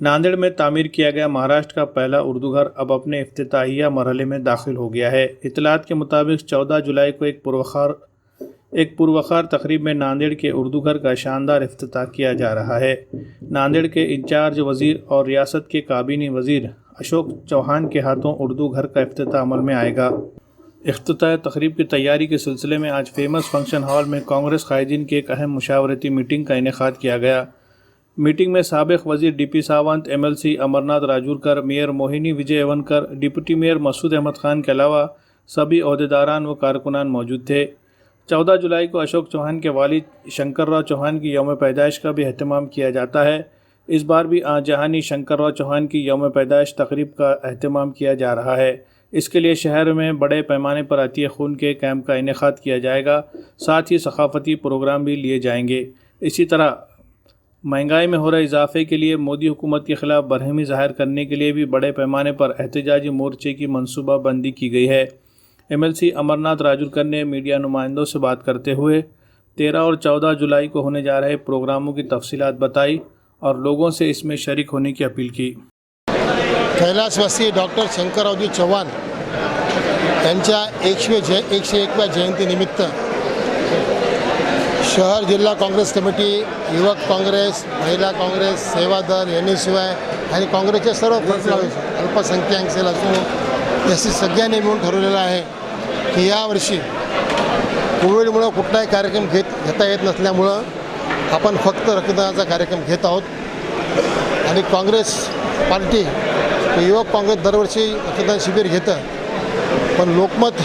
नांदेड़ में तामीर किया गया महाराष्ट्र का पहला उर्दू घर अब अपने इफ्तिताहिया मरहले में दाखिल हो गया है। इत्तलात के मुताबिक 14 जुलाई को एक पुरवखार तकरीब में नांदेड़ के उर्दू घर का शानदार इफ्तिताह किया जा रहा है। नांदेड़ के इंचार्ज वज़ीर और रियासत के काबीनी वज़ीर अशोक चौहान के हाथों उर्दू घर का इफ्तिताह अमल में आएगा। इफ्तिताह तकरीब की तैयारी के सिलसिले में आज फेमस फंक्शन हॉल में कांग्रेस कायदीन की एक अहम मुशावरती मीटिंग का इनेकाद किया गया। मीटिंग में साबिक वज़ीर DP Sawant, MLC Amarnath Rajurkar, mayor Mohini Vijay Evankar, deputy mayor Masood Ahmed Khan के अलावा सभी ओहदेदारान व कारकुनान मौजूद थे। 14 जुलाई को अशोक चौहान के वालिद शंकरराव चौहान की यौम पैदाइश का भी अहतमाम किया जाता है। इस बार भी जहानी शंकरराव चौहान की यौम पैदाइश तकरीब का अहतमाम किया जा रहा है। इसके लिए शहर में बड़े पैमाने पर अतिय खून के कैंप का इनेकाद किया जाएगा। साथ ही सकाफती प्रोग्राम भी लिए जाएंगे। इसी तरह महंगाई में हो रहे इजाफे के लिए मोदी हुकूमत के खिलाफ बरहमी ज़ाहिर करने के लिए भी बड़े पैमाने पर एहतजाजी मोर्चे की मनसूबाबंदी की गई है। MLC अमरनाथ राजूरकर ने मीडिया नुमाइंदों से बात करते हुए 13 और 14 जुलाई को होने जा रहे प्रोग्रामों की तफसीलात बताई और लोगों से इसमें शरीक होने की अपील की। कैलासवासी डॉक्टर शंकररावजी चव्हाण यांच्या 101व्या जयंतीनिमित्त शहर जिल्हा काँग्रेस कमिटी, युवक काँग्रेस, महिला काँग्रेस, सेवा दल, NSY आणि काँग्रेसचे सर्व फलक अल्पसंख्याक सेल असो याची सगळ्यांनी मिळून ठरवलेलं आहे की यावर्षी कोविडमुळे कुठलाही कार्यक्रम घेता येत नसल्यामुळं आपण फक्त रक्तदानाचा कार्यक्रम घेत आहोत। आणि काँग्रेस पार्टी युवक काँग्रेस दरवर्षी रक्तदान शिबिर घेतं, पण लोकमत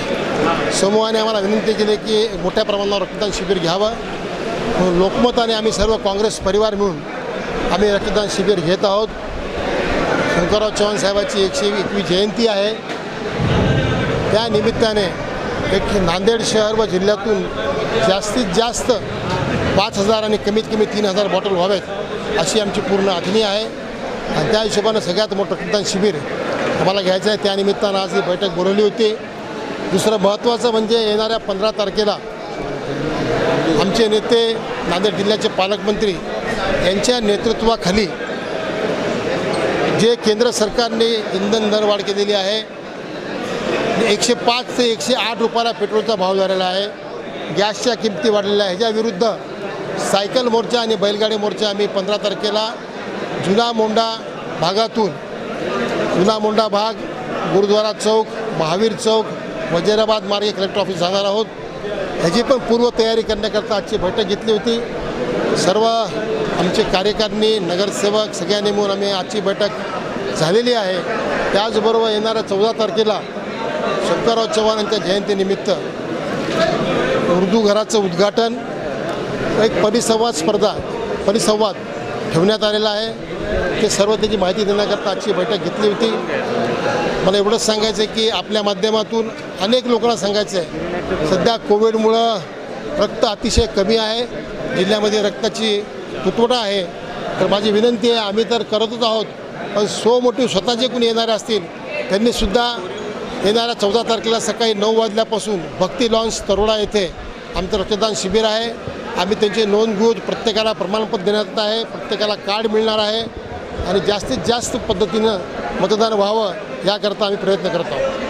समूहाने आम्हाला विनंती केली की मोठ्या प्रमाणावर रक्तदान शिबिर घ्यावं। म्हणून लोकमत आणि आम्ही सर्व काँग्रेस परिवार मिळून आम्ही रक्तदान शिबिर घेत आहोत। शंकरराव चव्हाण साहेबांची 101वी जयंती आहे। त्या निमित्ताने एक नांदेड शहर व जिल्ह्यातून जास्तीत जास्त 5000 आणि कमीत कमी 3000 बॉटल व्हावेत अशी आमची पूर्ण आखणी आहे। आणि त्या हिशोबानं सगळ्यात मोठं रक्तदान शिबिर आम्हाला घ्यायचं आहे। त्यानिमित्तानं आज ही बैठक बोलवली होती। दुसरं महत्त्वाचं म्हणजे येणाऱ्या 15 तारखेला आमचे नेते नांदेड जिल्ह्याचे पालकमंत्री यांच्या नेतृत्वाखाली जे केंद्र सरकारने इंधन दरवाढ केलेली आहे, 105 ते 108 रुपयाला पेट्रोलचा भाव झालेला आहे, गॅसच्या किमती वाढलेल्या आहे, ह्याच्याविरुद्ध सायकल मोर्चा आणि बैलगाडी मोर्चा आम्ही 15 तारखेला जुना मोंढा भागातून जुना मोंढा भाग, गुरुद्वारा चौक, महावीर चौक, वजीराबाद मार्गे कलेक्टर ऑफिस जाणार आहोत। ह्याची पण पूर्वतयारी करण्याकरता आजची बैठक घेतली होती। सर्व आमचे कार्यकारिणी, नगरसेवक सगळ्यांनी मिळून आम्ही आजची बैठक झालेली आहे। त्याचबरोबर येणाऱ्या 14 तारखेला शंकरराव चव्हाण यांच्या जयंतीनिमित्त उर्दू घराचं उद्घाटन, एक परिसंवाद ठेवण्यात आलेला आहे। ते सर्व त्याची माहिती देण्याकरता आजची बैठक घेतली होती। मला एवढंच सांगायचं आहे की आपल्या माध्यमातून अनेक लोकांना सांगायचं आहे, सध्या कोविडमुळं रक्त अतिशय कमी आहे, जिल्ह्यामध्ये रक्ताची तुटवडा आहे। तर माझी विनंती आहे, आम्ही तर करतच आहोत, पण सो मोठी स्वतः जे कोणी येणारे असतील त्यांनीसुद्धा येणाऱ्या 14 तारखेला सकाळी 9 वाजल्यापासून भक्ती लॉन्स तरोडा येथे आमचं रक्तदान शिबिर आहे। आम्ही त्यांची नोंद घेऊन प्रत्येकाला प्रमाणपत्र देण्यात आहे, प्रत्येकाला कार्ड मिळणार आहे आणि जास्तीत जास्त पद्धतीनं मतदान व्हावं याकरता आम्ही प्रयत्न करत आहोत।